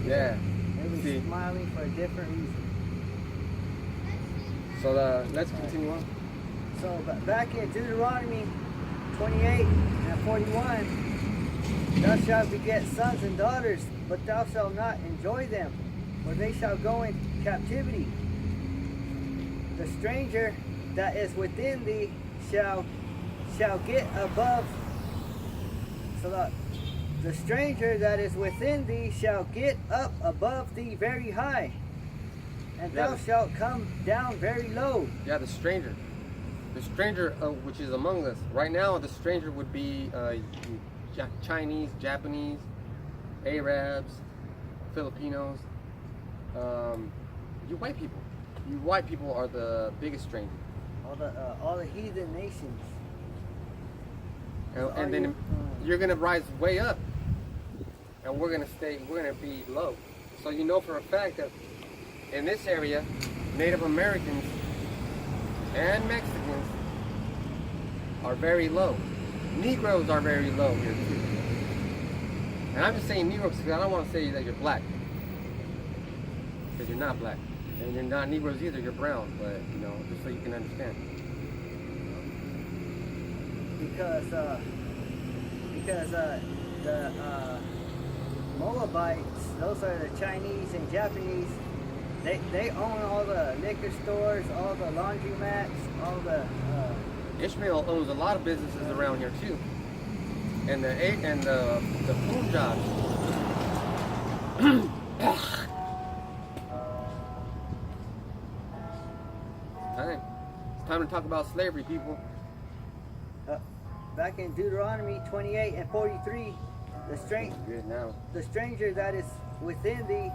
Yeah. They were See. smiling for a different reason. So let's continue on. So back in Deuteronomy 28 and 41, thou shalt beget sons and daughters, but thou shalt not enjoy them, for they shall go in captivity. The stranger that is within thee shall get above. So the stranger that is within thee shall get up above thee very high, and thou shalt come down very low. Yeah, the stranger. The stranger which is among us. Right now, the stranger would be Chinese, Japanese, Arabs, Filipinos, you white people. You white people are the biggest stranger. All the heathen nations. And then you're gonna rise way up, and we're gonna be low. So you know for a fact that in this area, Native Americans and Mexicans are very low. Negroes are very low here too. And I'm just saying Negroes because I don't want to say that you're black, because you're not black, and you're not Negroes either. You're brown, but you know, just so you can understand. Because the Moabites, those are the Chinese and Japanese. They own all the liquor stores, all the laundromats, all the. Ishmael owns a lot of businesses around here too, and the food jobs. It's time to talk about slavery, people. Back in Deuteronomy 28 and 43, the stranger that is within thee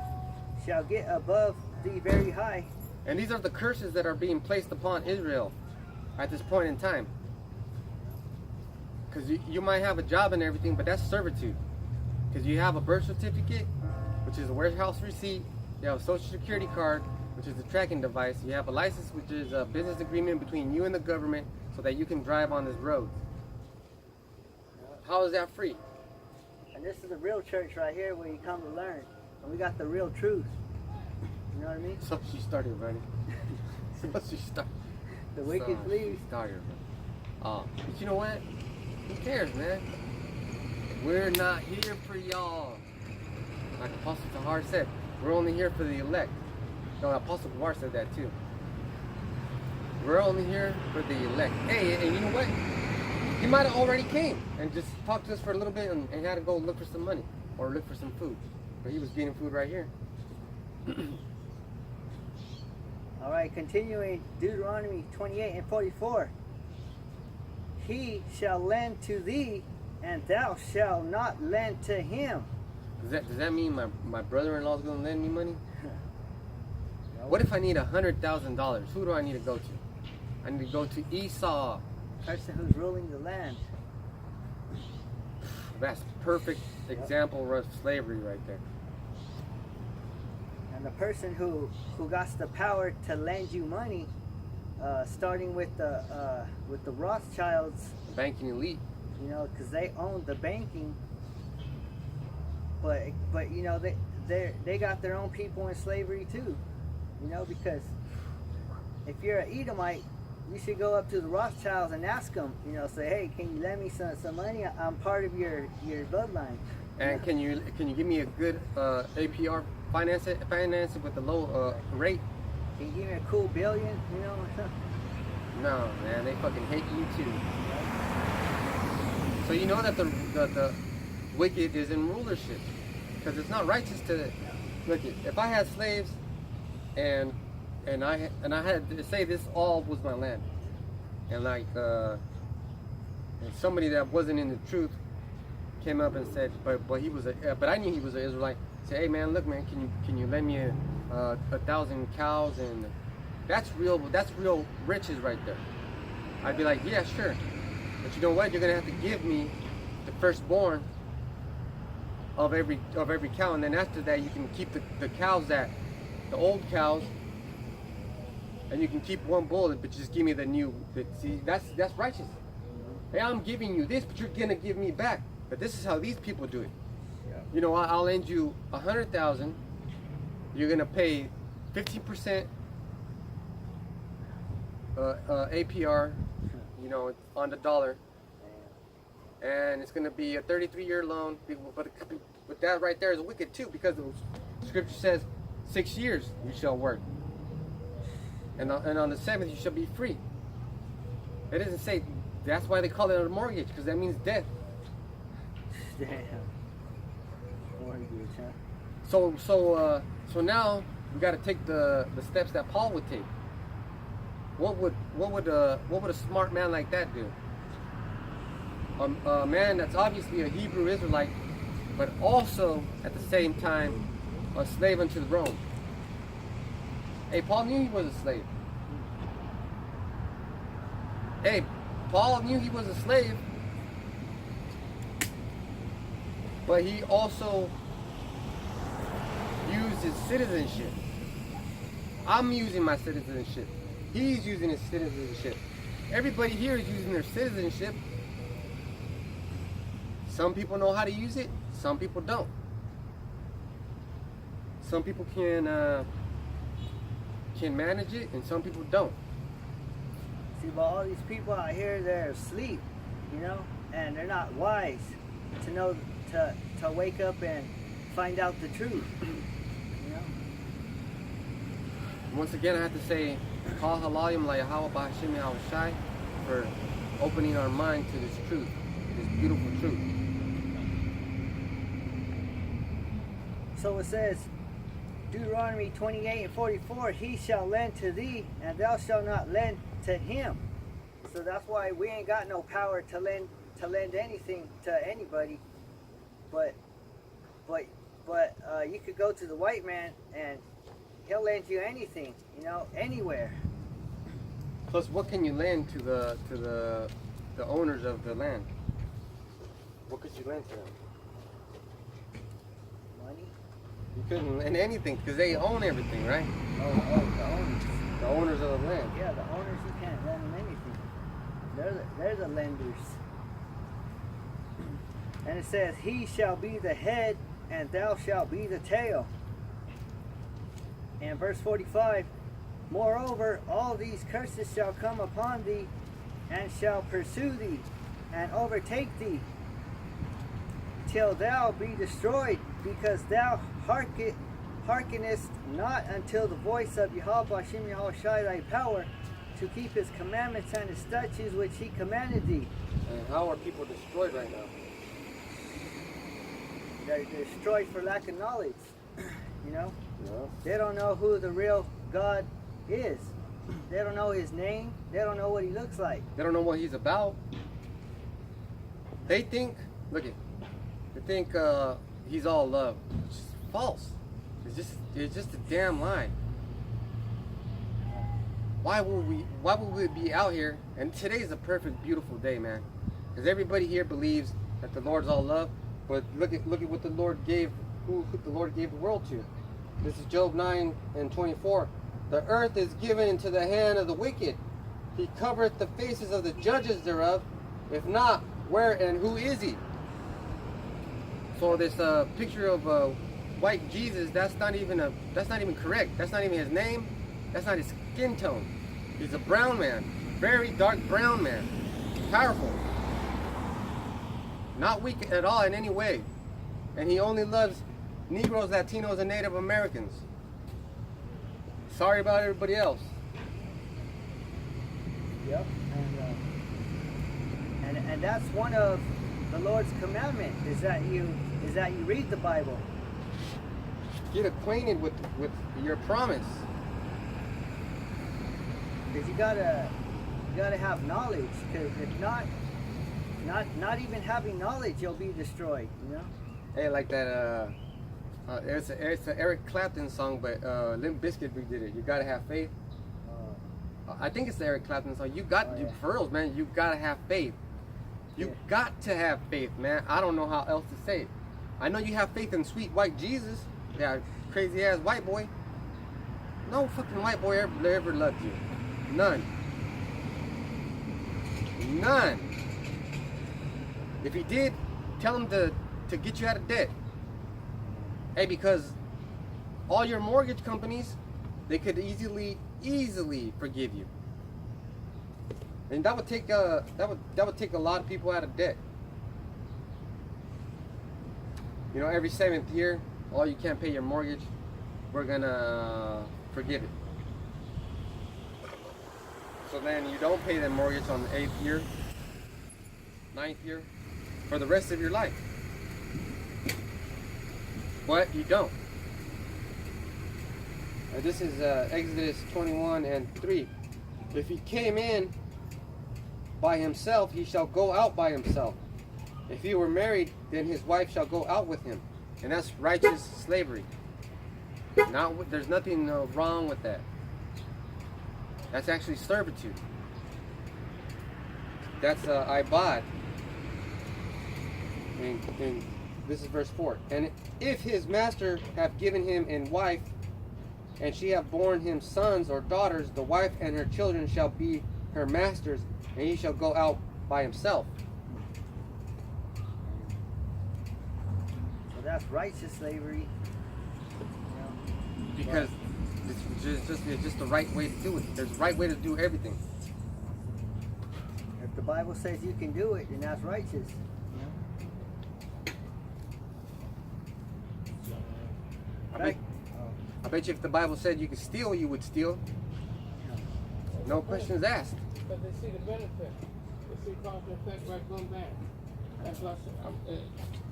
shall get above thee very high. And these are the curses that are being placed upon Israel at this point in time. Because you might have a job and everything, but that's servitude. Because you have a birth certificate, which is a warehouse receipt. You have a social security card, which is a tracking device. You have a license, which is a business agreement between you and the government so that you can drive on this road. How is that free? And this is the real church right here where you come to learn. And we got the real truth. You know what I mean? So she started running. So she started. The wicked flees. But you know what? Who cares, man? We're not here for y'all. Like Apostle Tahar said, we're only here for the elect. No, Apostle Tahar said that too. We're only here for the elect. Hey, and you know what? He might have already came and just talked to us for a little bit and had to go look for some money or look for some food. But he was getting food right here. All right, continuing Deuteronomy 28 and 44. He shall lend to thee, and thou shalt not lend to him. Does that mean my brother-in-law is going to lend me money? What if I need $100,000? Who do I need to go to? I need to go to Esau. Person who's ruling the land. That's perfect example of slavery right there. And the person who got the power to lend you money, starting with the Rothschilds, The banking elite. you know, because they own the banking. But you know they got their own people in slavery too, you know, because if you're an Edomite, you should go up to the Rothschilds and ask them, you know, say, hey, can you lend me some money? I'm part of your bloodline. And can you give me a good APR finance it with a low rate? Can you give me a cool billion? You know. No, man, they fucking hate you too. So you know that the wicked is in rulership, because it's not righteous to look. If I had slaves, and I had to say this all was my land, and like and somebody that wasn't in the truth came up and said, but he was but I knew he was an Israelite. Say, hey man, look man, can you lend me 1,000 cows? And that's real riches right there. I'd be like, yeah, sure, but you know what? You're gonna have to give me the firstborn of every cow, and then after that you can keep the cows the old cows, and you can keep one bull, but just give me the new. See, that's righteous. Hey, I'm giving you this, but you're gonna give me back. But this is how these people do it. Yeah. You know, I'll lend you 100,000. You're gonna pay 15% APR, you know, on the dollar, and it's gonna be a 33-year loan. But that right there is wicked too, because the scripture says 6 years you shall work, and on the 7th you shall be free. It doesn't say. That's why they call it a mortgage, because that means death. Damn. Mortgage, huh? So now we got to take the steps that Paul would take. What would a smart man like that do? A man that's obviously a Hebrew Israelite, but also at the same time a slave unto Rome. Hey, Paul knew he was a slave. Hey, Paul knew he was a slave, but he also used his citizenship. I'm using my citizenship. He's using his citizenship. Everybody here is using their citizenship. Some people know how to use it, some people don't. Some people can manage it, and some people don't. See, but all these people out here, they're asleep, you know, and they're not wise to know to wake up and find out the truth, you know. Once again, I have to say, Call Halalim La Yahweh B'Hashem Yahushai for opening our mind to this truth, this beautiful truth. So it says, Deuteronomy 28:44, he shall lend to thee, and thou shalt not lend to him. So that's why we ain't got no power to lend anything to anybody. But you could go to the white man and he'll lend you anything, you know, anywhere. Plus, what can you lend to the owners of the land? What could you lend to them? Money? You couldn't lend anything because they own everything, right? Oh, the owners. The owners of the land. Yeah, the owners, you can't lend them anything. They're the lenders. And it says, he shall be the head, and thou shalt be the tail. And verse 45, moreover, all these curses shall come upon thee, and shall pursue thee, and overtake thee, till thou be destroyed, because thou hearkenest not until the voice of Yahweh Hashem Yahushai thy power, to keep his commandments and his statutes which he commanded thee. And how are people destroyed right now? They're destroyed for lack of knowledge. You know? Yeah. They don't know who the real God is. They don't know his name. They don't know what he looks like. They don't know what he's about. They think, they think he's all love. It's just false. It's just a damn lie. Why would we be out here? And today's a perfect, beautiful day, man. Because everybody here believes that the Lord's all love. But look at what the Lord gave, who the Lord gave the world to. This is Job 9:24. The earth is given into the hand of the wicked. He covereth the faces of the judges thereof. If not, where and who is he? So this picture of white Jesus, that's not even correct. That's not even his name. That's not his skin tone. He's a brown man, very dark brown man, powerful, not weak at all in any way, and he only loves Negroes, Latinos, and Native Americans. Sorry about everybody else. Yep. And that's one of the Lord's commandment is that you read the Bible. Get acquainted with your promise. Because you gotta have knowledge. Because if not even having knowledge, you'll be destroyed. You know. Hey, like that. It's an Eric Clapton song, but Limp Bizkit redid it. You gotta have faith. I think it's the Eric Clapton song. For reals, man. You gotta have faith. You got to have faith, man. I don't know how else to say it. I know you have faith in sweet white Jesus. Yeah, crazy ass white boy. No fucking white boy ever loved you. None. If he did, tell him to get you out of debt. Hey, because all your mortgage companies, they could easily forgive you. And that would take a lot of people out of debt. You know, every 7th year, oh, you can't pay your mortgage, we're gonna forgive it. So then you don't pay the mortgage on the 8th year, 9th year, for the rest of your life. But you don't. This is Exodus 21:3. If he came in by himself, he shall go out by himself. If he were married, then his wife shall go out with him. And that's righteous slavery. There's nothing wrong with that. That's actually servitude. That's ibad. And this is verse 4. And if his master have given him a wife, and she have borne him sons or daughters, the wife and her children shall be her master's, and he shall go out by himself. So that's righteous slavery. Because it's just the right way to do it. There's a right way to do everything. If the Bible says you can do it, then that's righteous. I bet you if the Bible said you could steal, you would steal. No questions asked. But they see the benefit. They see cause and effect right going back. That's why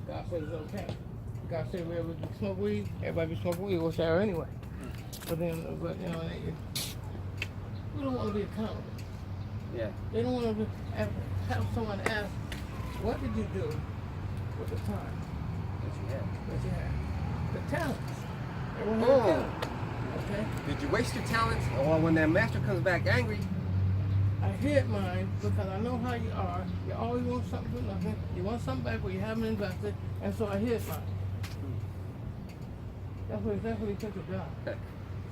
God said it's okay. God said wherever you smoke weed, everybody be smoking weed, what's there anyway? But you know, we don't want to be accountable. Yeah. They don't want to have someone ask, what did you do with the time that you had? The talents. Okay. Did you waste your talents? Or when that master comes back angry? I hid mine because I know how you are. You always want something for nothing. You want something back where you haven't invested, and so I hid mine. That's what he took the job.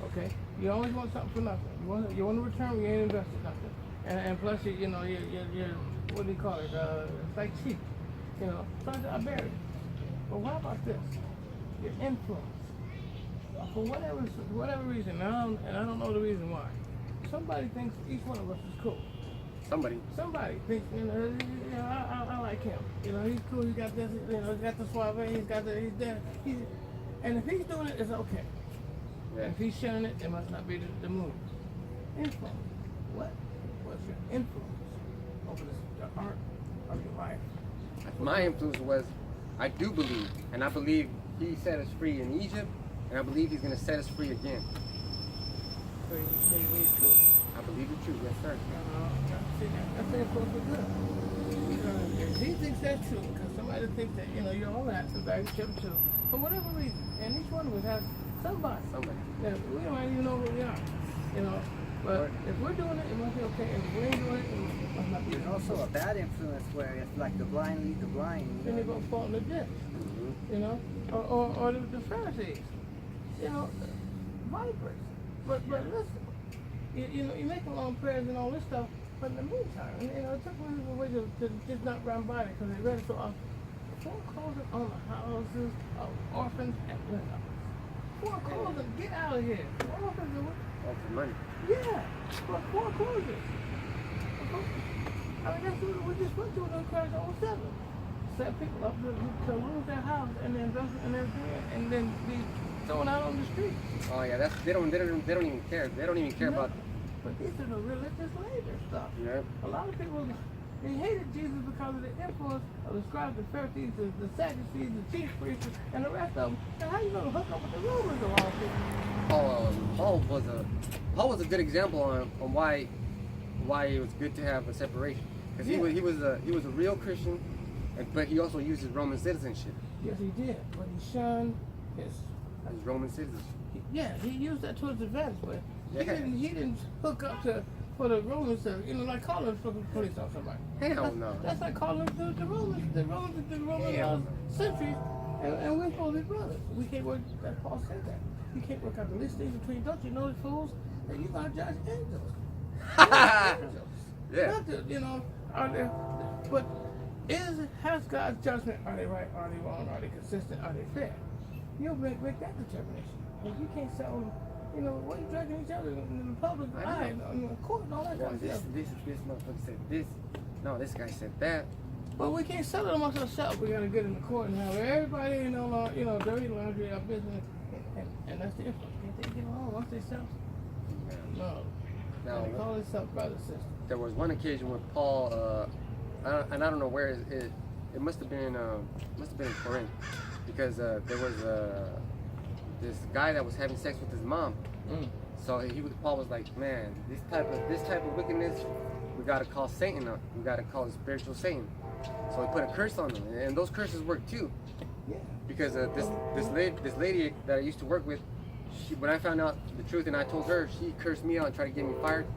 Okay. You always want something for nothing. You want to return, you ain't invested nothing. And plus, you're what do you call it? It's like cheap. You know. So I buried it. But what about this? Your influence. For whatever reason, and I don't know the reason why. Somebody thinks each one of us is cool. Somebody thinks, I like him. You know, he's cool. He got this. You know, he's got the suave. He's got the. He's there. And if he's doing it, it's okay. Yeah. If he's sharing it, it must not be the move. Influence. What's your influence over the art of your life? My influence was, I do believe, and I believe he set us free in Egypt. And I believe he's going to set us free again. So you say it's true? I believe it's true, yes sir. That's the influence for good. If he thinks that's true, because somebody thinks that, you're all that, somebody too, for whatever reason, and each one of us has somebody. That we don't even know who we are, But if we're doing it, it must be okay. And if we ain't doing it, it must not be. There's also a bad influence where it's like the blind lead the blind. Then they're going to fall in the ditch, or the Pharisees. Vipers. But listen, you make long prayers and all this stuff, but in the meantime, it took me a way to just not run by it because they read it so often. Foreclosure on the houses of orphans and widows. Foreclosure, get out of here. What orphans doing? All for money. Yeah, but foreclosures. I mean, that's what we just went through in the crash 07. Set people up to lose their house and then invest in everything and then be thrown out on the street. Oh yeah, they don't even care. They don't even care about. But these are the religious leaders stuff. Yeah. A lot of people they hated Jesus because of the influence of the scribes, the Pharisees, the Sadducees, the chief priests, and the rest of them. And how you gonna hook up with the Romans of all people? Paul was a good example on why it was good to have a separation, because he was a real Christian, but he also used his Roman citizenship. Yes, he did. But he shunned his Roman citizenship. He used that to his advantage, but he didn't hook up for the Romans to, like calling for the police on somebody. Hell no. That's like calling the Roman centuries, and we're supposed to be brothers. We can't work, that Paul said that. You can't work out the least thing between, don't you know, fools, that you're going to judge angels. Yeah. Not the, are there, but has God's judgment, are they right, are they wrong, are they consistent, are they fair? you'll make that determination. If you can't sell them, you know, what are you dragging each other in the public eye, in the court and all that Well, kind of stuff. this motherfucker said this. No, this guy said that. But we can't sell it amongst ourselves. We gotta get in the court and have everybody, dirty laundry, our business, and that's the influence. Can't they get along once they sell? No. Now, They call themselves brother sister. there was one occasion when Paul, and I don't know where it must have been in Corinth, because there was this guy that was having sex with his mom. So Paul was like, man, this type of wickedness, we gotta call Satan up. We gotta call the spiritual Satan. So he put a curse on them, and those curses work too. Yeah. Because this lady that I used to work with, when I found out the truth and I told her, she cursed me out and tried to get me fired.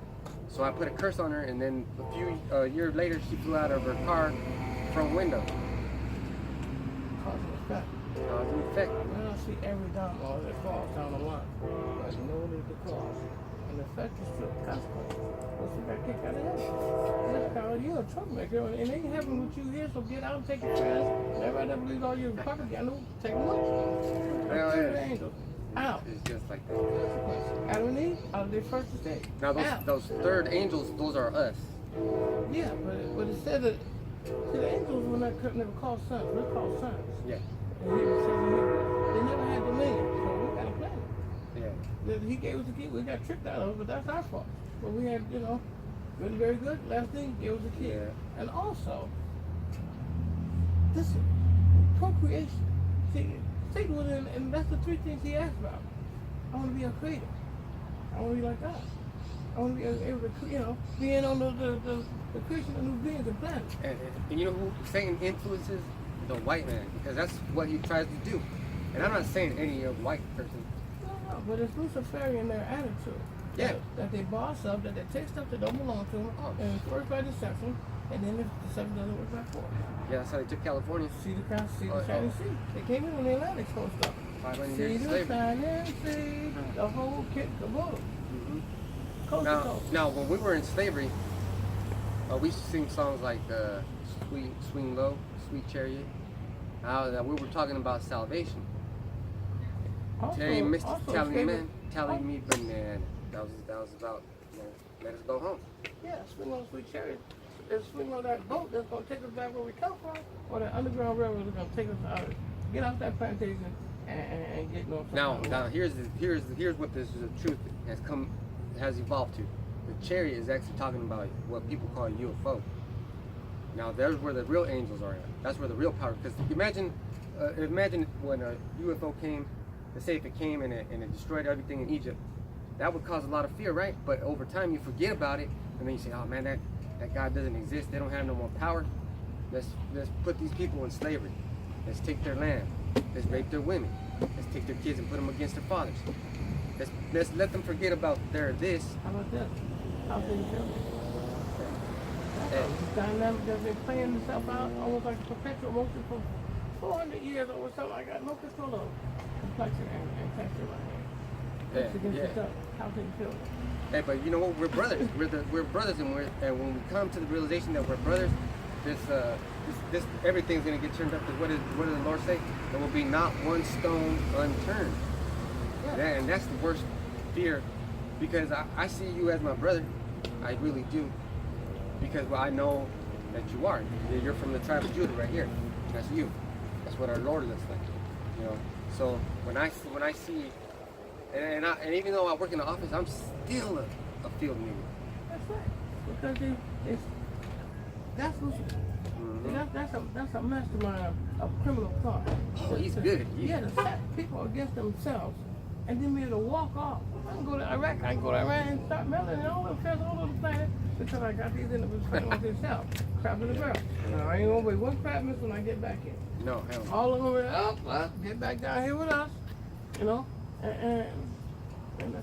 So I put a curse on her, and then a few years later, she flew out of her car front window. Cause and effect. Cause and effect. I don't see every domino that falls down the line. But you know what is the cause. And the effect is the consequence. Once you got kicked out of heaven. That's how you're a troublemaker. And it ain't happening with you here, so get out and take your trash. Everybody that believes all your propaganda, take them with you. Well, The angels. Out. It's just like that. Consequence. Adam and Eve, out of their first estate. Now Out. those third angels, those are us. Yeah, but it said that see, the angels were never called sons. We're called sons. Yeah. And he was saying they never had dominion, so we got a planet. Yeah. He gave us the key. We got tricked out of it, but that's our fault. But we had, good and very good. Last thing, gave us the key. Yeah. And also, listen, procreation. See, Satan was in, and that's the three things he asked about. I want to be a creator. I want to be like God. I want to be able to, be in on the creation of new beings and planets. And you know who Satan influences? The white man, because that's what he tries to do. And I'm not saying any white person. No, but it's Luciferian their attitude. Yeah. That they boss up, that they take stuff that don't belong to them, and it's first by deception, and then if deception doesn't work by force. Yeah, that's how they took California. See the shining sea. They came in on the Atlantic coast stuff. 500 See years of the slavery. shining sea, the whole kit caboodle. Coast to coast. Now, when we were in slavery, we used to sing songs like Swing Low, Sweet Chariot. That we were talking about salvation. Tell me, tally me banana. That was about, let us go home. Yeah, swing on Sweet Chariot. Let's swing on that boat that's going to take us back where we come from, or that underground railroad that's going to take us out, get off that plantation and get north. Now here's what this truth has evolved to. The chariot is actually talking about what people call a UFO. Now there's where the real angels are at. That's where the real power. Because imagine when a UFO came. Let's say if it came and it destroyed everything in Egypt, that would cause a lot of fear, right? But over time you forget about it, and then you say, oh man, that God doesn't exist. They don't have no more power. Let's put these people in slavery. Let's take their land. Let's rape their women. Let's take their kids and put them against their fathers. Let's let them forget about their this. How about this? How do you feel? Dynamic that's been playing itself out almost like a perpetual motion for 400 years or something. I got no control of complexity and texture right here. It's against yourself. How can you feel? Hey, but you know what? We're brothers. We're brothers, and when we come to the realization that we're brothers, this everything's gonna get turned up. Because what does the Lord say? There will be not one stone unturned. Yeah. And that's the worst fear, because I see you as my brother. I really do. Because I know that you are. You're from the tribe of Judah right here. That's you. That's what our Lord looks like. So when I see, and even though I work in the office, I'm still a field nigga. That's right. Because that's Lucifer. Mm-hmm. That's a mastermind of criminal thought. Oh, he's good. Yeah, to set people against themselves and then be able to walk off. I can go to Iraq, I can go to Iran and start melting all the affairs all over the planet because I got these individuals fighting with themselves. Crab in the barrel. Now, I ain't gonna wait one crab miss when I get back in. No, hell no. All of them are get back down here with us, and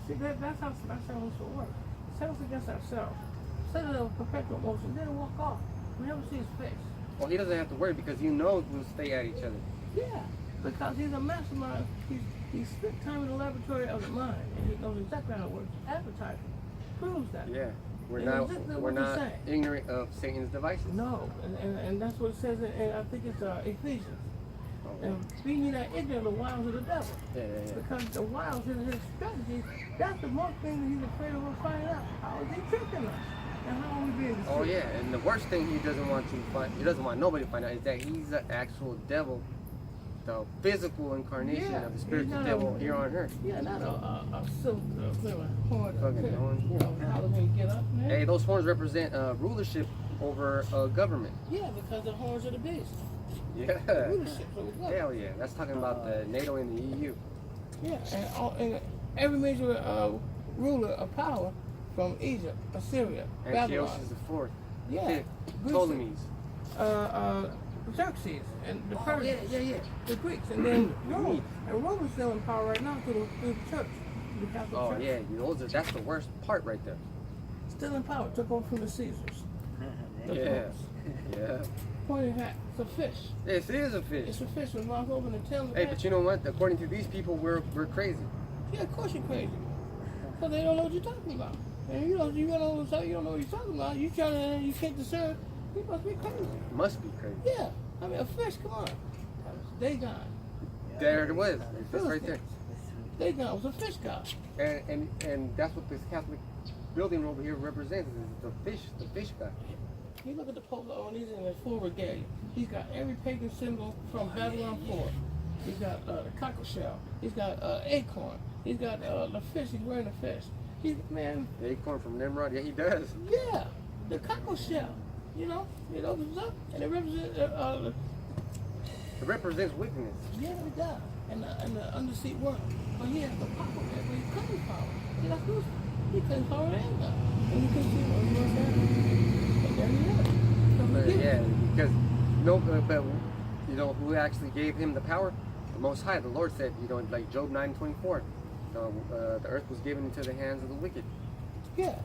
see that's how Lucifer works. Set us against ourselves. Set it in perpetual motion, then walk off. We never see his face. Well, he doesn't have to worry because he knows we'll stay at each other. Yeah, because he's a mastermind. He spent time in the laboratory of the mind, and he knows exactly how it works. Advertising proves that. Yeah, we're And not ignorant of Satan's devices. No, and that's what it says in I think it's Ephesians. And being that ignorant of the wiles of the devil. Yeah. Because the wiles is his strategy, that's the most thing that he's afraid of us finding out. How is he tricking us? And how are we being deceived? Oh yeah, and the worst thing he doesn't want you to find, he doesn't want nobody to find out, is that he's the actual devil, the physical incarnation of the spiritual devil here on earth. Yeah, not a silk horn. Fucking horn. You know, Halloween get up, man. Hey, those horns represent rulership over government. Yeah, because the horns are the beast. Yeah. Rulership over government. Hell yeah, that's talking about the NATO and the EU. Yeah, and every major ruler of power from Egypt, Assyria, Babylon. Antiochus the Fourth. Yeah. Fifth, Greece, Ptolemies. Xerxes and the Persians, yeah. the Greeks, and then Rome. And Rome is still in power right now through the church, the Catholic Oh Church. yeah, that's the worst part right there. Still in power, took over from the Caesars. The Yeah. popes. Yeah. Pointed hat, it's a fish. This is a fish. It's a fish with mouth open and tail. Hey, but you know what? According to these people, we're crazy. Yeah, of course you're crazy. Because they don't know what you're talking about. And you don't know what you're talking about. You can't discern. You must be crazy. Must be crazy. Yeah. I mean, a fish, come on. Dagon. There it was. That's right there. Dagon was a fish god. And that's what this Catholic building over here represents. Is the fish guy. You look at the Pope when he's in his full regalia. He's got every pagan symbol from Babylon 4. He's got the cockle shell. He's got acorn. He's got the fish. He's wearing a fish. Man. The acorn from Nimrod. Yeah, he does. Yeah, the cockle shell. You know, it opens up and it represents. It represents wickedness. Yeah, it does. And the undersea world. But he has the power there, but he couldn't power. See, that's Lucifer. He couldn't power and God. And you can see what he was there. And there he is. So But, forgive yeah, him. because but you know who actually gave him the power? The Most High. The Lord said, you know, like Job 9:24, the earth was given into the hands of the wicked. Yeah,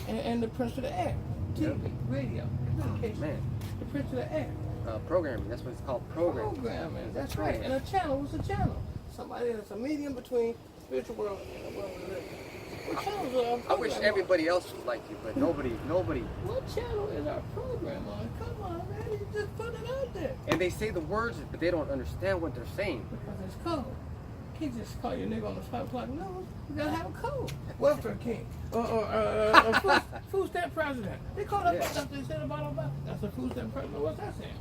and the Prince of the Air. TV, Yep. radio, communication. Man, The Prince of the Air. programming. That's what it's called. Programming. Programming, that's right. And a channel was a channel. Somebody that's a medium between spiritual world and the world we live in. What channels are our I wish program everybody else was like you, but nobody. on? What channel is our program on? Come on, man, you just put it out there. And they say the words, but they don't understand what they're saying. Because it's code. You can't just call your nigga on the 5 o'clock news. You gotta have a code. Welfare king. Or a food stamp president. They call that stuff they said about Obama. That's a food stamp president. What's that saying?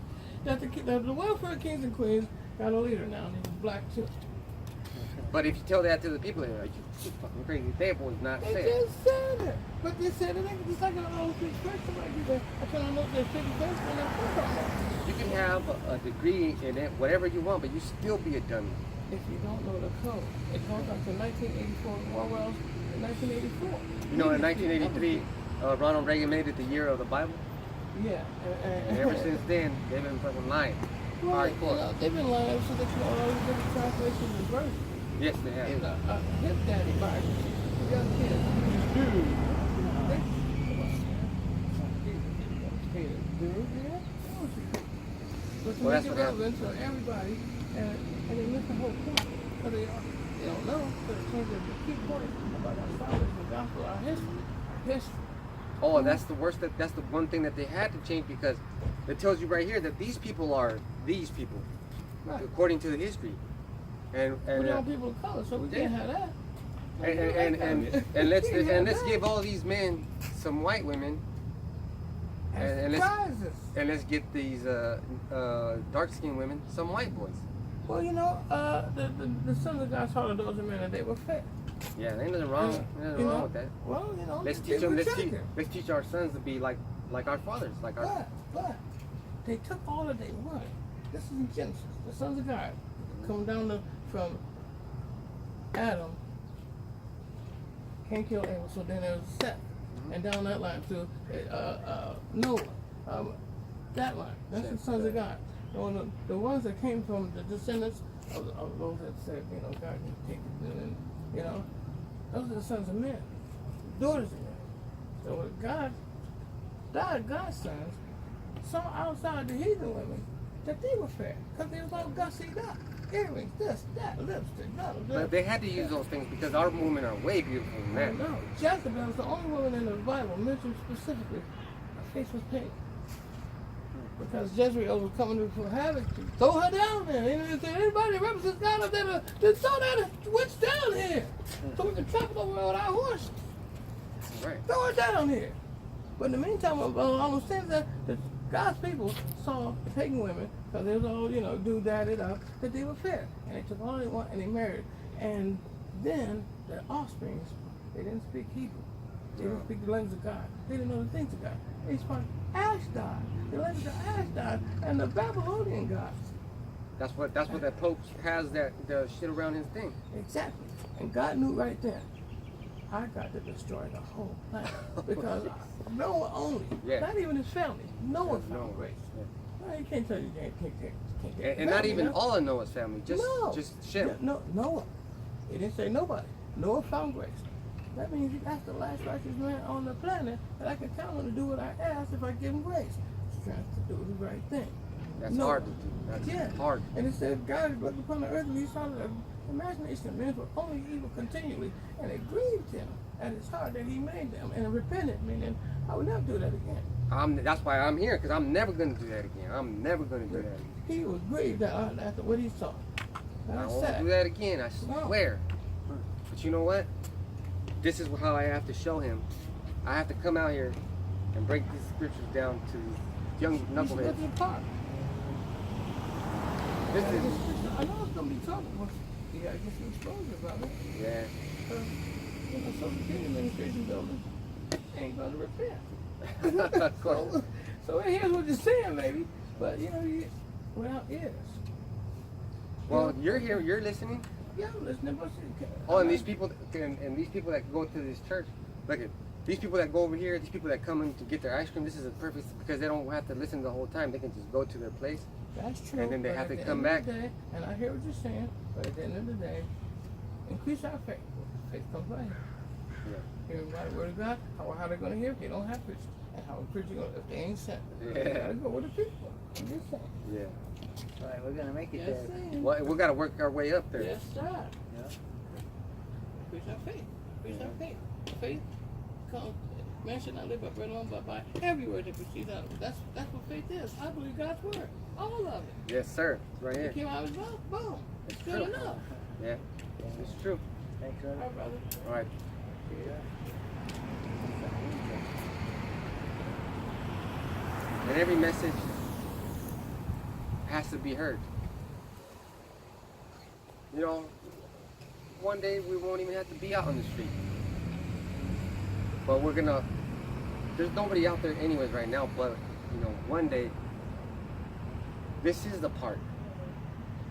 That the welfare kings and queens got a leader now, and he's black too. But if you tell that to the people, they're like, you fucking crazy. They was not They saying. just said it. But they said it ain't just like an old speak first. Somebody say, I can't know they're speaking first when they're You can have a degree in it, whatever you want, but you still be a dummy. if you don't know the code. It goes back to 1984, Orwell's 1984. You know, in 1983, Ronald Reagan made it the year of the Bible. Yeah. And ever since then, they've been fucking lying. Well, you Hardcore. know, they've been lying ever since they came out all these different translations and versions. Yes, they have. In a hip daddy Bible. Young kids. Dude. But to Well, make that's it what relevant to everybody, and they miss the whole point. Because they don't know, but it changes the key point about our salvation, the gospel, our history. Oh, that's the worst. That's the one thing that they had to change, because it tells you right here that these people are these people, Right. according to the history. And We're not people of color, so we can't have that. and let's give all these men some white women, and let's get these dark skinned women some white boys. Well, you know, the sons of God saw that those men and they were fair. Yeah, there ain't nothing wrong. There's nothing wrong with that. Well, you know, Let's they teach them. were Let's checking. teach our sons to be like our fathers, like our. But they took all that they wanted. This is in Genesis. The sons of God come down from Adam, can't kill Abel, so then there was Seth, and down that line to Noah, that line. That's the sons of God. So the ones that came from the descendants of those that said, you know, God can take it, and you know, those are the sons of men, daughters of men. So God's sons saw outside the heathen women that they were fair, because they was all gussy up. Earrings, this, that, lipstick, that. But they had to use those things because our women are way beautiful than that. No, Jezebel is the only woman in the Bible mentioned specifically. Her face was pink. because Jezreel was coming to for havoc. Throw her down there. And if anybody that represents God up there, then throw that witch down here, so we can trample over with our horses. Right. Throw her down here. But in the meantime, all those things that God's people saw the pagan women, because they was all, do-dadded up, that they were fair. And they took all they want and they married. And then their offsprings, they didn't speak Hebrew. They didn't speak the language of God. They didn't know the things of God. They spoke Ashdod, the language of Ashdod, and the Babylonian gods. That's what that Pope has, the shit around his thing. Exactly. And God knew right then, I got to destroy the whole planet. Because Noah only, not even his family, Noah found grace. Yeah. Well, you can't tell you can't take and not even all of Noah's family, just Shem. Yeah, no, Noah. He didn't say nobody. Noah found grace. That means that's the last righteous man on the planet that I can count on to do what I ask if I give him grace. Strength to do the right thing. That's hard to do. That's hard. And it said God looked upon the earth and he saw the imagination of men were only evil continually, and it grieved him at his heart that he made them, and repented, meaning I would never do that again. That's why I'm here, because I'm never going to do that again. I'm never going to do that again. He was grieved after what he saw. I won't do that again, I swear. No. But you know what? This is how I have to show him. I have to come out here and break these scriptures down to young knuckleheads. This is. I know it's gonna be trouble, but you gotta get some exposure about it. Yeah. Social Security Administration building ain't gonna repent. Of course. So here's what you're saying, baby. But without ears. Well, you're here. You're listening. Yeah, I'm listening. But and these people, and these people that go to this church, look at these people that go over here. These people that come in to get their ice cream. This is a perfect because they don't have to listen the whole time. They can just go to their place. That's true. And then they have to come back. Day, and I hear what you're saying, but at the end of the day, increase our faith. Faith comes by hearing. Yeah. Hearing by the word of God. How are they going to hear if they don't have preachers? And how are preachers going if they ain't sent? Yeah. They got to go with the people. I'm just saying. Yeah. All right, we're going to make it there. Well, we got to work our way up there. Yes, sir. Yeah. Increase our faith. Increase our faith. Faith comes. Man should not live by bread alone, but by every word that proceeds out of it. That's what faith is. I believe God's word. All of it. Yes, sir. Right here. It came out of his mouth. Boom. It's good enough. Yeah. It's true. Thanks, brother. All right, brother. All right. And every message has to be heard. You know, one day we won't even have to be out on the street. But there's nobody out there anyways right now, but, one day, this is the part.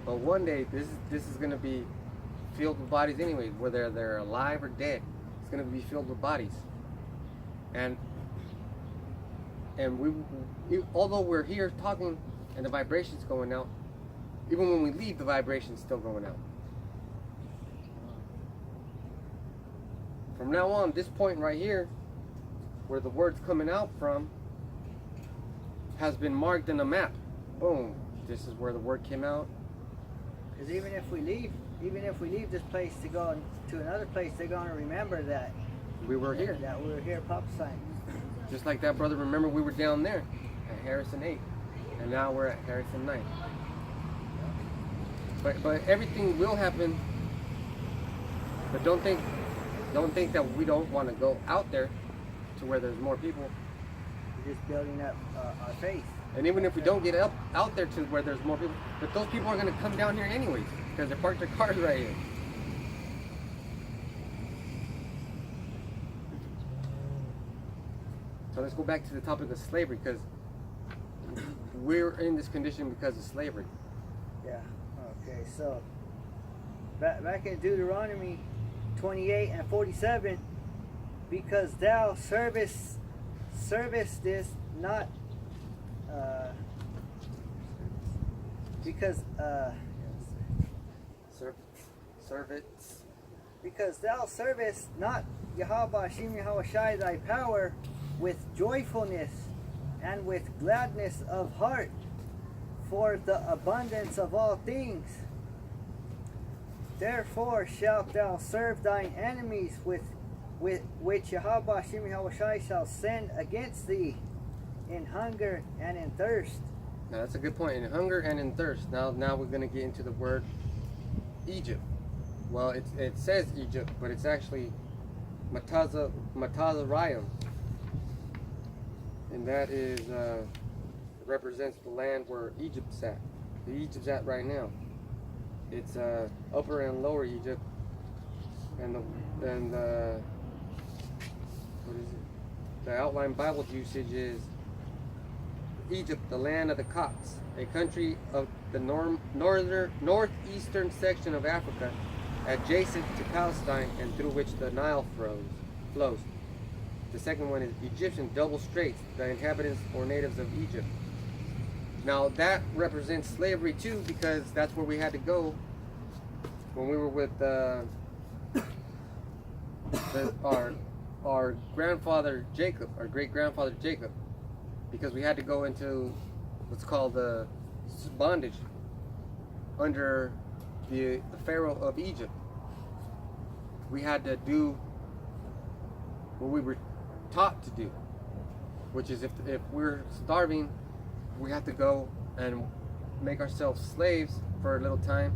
But one day, this is going to be filled with bodies anyway, whether they're alive or dead. It's going to be filled with bodies. And we although we're here talking and the vibration's going out, even when we leave, the vibration's still going out. From now on, this point right here, where the word's coming out from, has been marked in a map. Boom. This is where the word came out. Because even if we leave this place to go to another place, they're going to remember that we were here. That we were here prophesying. Just like that, brother. Remember, we were down there at Harrison 8, and now we're at Harrison 9. But everything will happen. But don't think that we don't want to go out there to where there's more people. We're just building up our faith. And even if we don't get out there to where there's more people, but those people are going to come down here anyways because they parked their cars right here. So let's go back to the topic of slavery, because we're in this condition because of slavery. Yeah. Okay. So back in Deuteronomy 28 and 47, because thou servest this not Servants. Because thou servest not Yahweh Hashem Yahweh thy power with joyfulness and with gladness of heart for the abundance of all things. Therefore shalt thou serve thine enemies with which Yahweh Hashem Yahweh shall send against thee in hunger and in thirst Now that's a good point. In hunger and in thirst. Now we're going to get into the word Egypt. Well, it says Egypt, but it's actually Matazarayim. And that is represents the land where Egypt's at. The Egypt's at right now. It's Upper and Lower Egypt, and the what is it? The outline Bible usage is Egypt, the land of the Copts, a country of the northeastern section of Africa, adjacent to Palestine and through which the Nile flows. The second one is Egyptian double straits, the inhabitants or natives of Egypt. Now that represents slavery too, because that's where we had to go when we were with our grandfather Jacob, our great grandfather Jacob, because we had to go into what's called the bondage under the Pharaoh of Egypt. We had to do what we were taught to do, which is if we're starving, we have to go and make ourselves slaves for a little time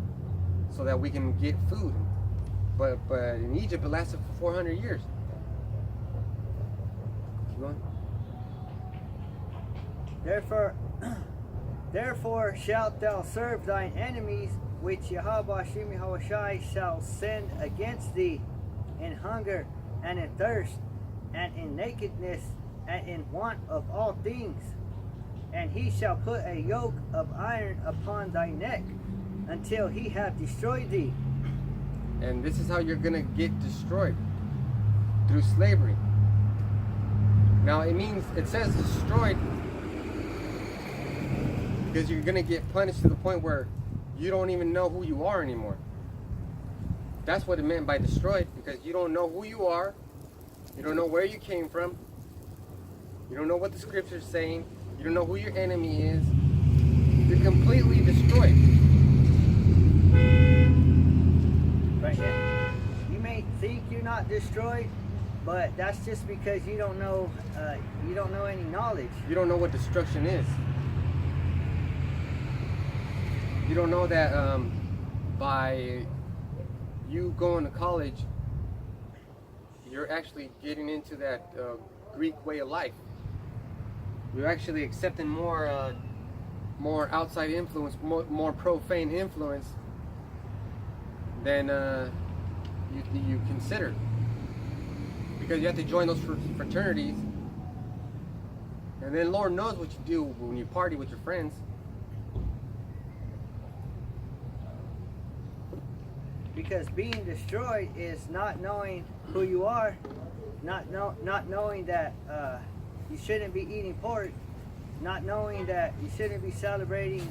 so that we can get food. But in Egypt it lasted for 400 years. Keep going. Therefore shalt thou serve thine enemies, which Yahweh Hashem Yahushai shall send against thee, in hunger and in thirst, and in nakedness, and in want of all things. And he shall put a yoke of iron upon thy neck, until he have destroyed thee. And this is how you're going to get destroyed, through slavery. Now it says destroyed because you're going to get punished to the point where you don't even know who you are anymore. That's what it meant by destroyed, because you don't know who you are, you don't know where you came from, you don't know what the scripture's saying, you don't know who your enemy is. You're completely destroyed. Right. You may think you're not destroyed, but that's just because you don't know any knowledge. You don't know what destruction is. You don't know that by you going to college, you're actually getting into that Greek way of life. You're actually accepting more outside influence, more profane influence than you consider. Because you have to join those fraternities, and then Lord knows what you do when you party with your friends. Because being destroyed is not knowing who you are, not knowing that you shouldn't be eating pork, not knowing that you shouldn't be celebrating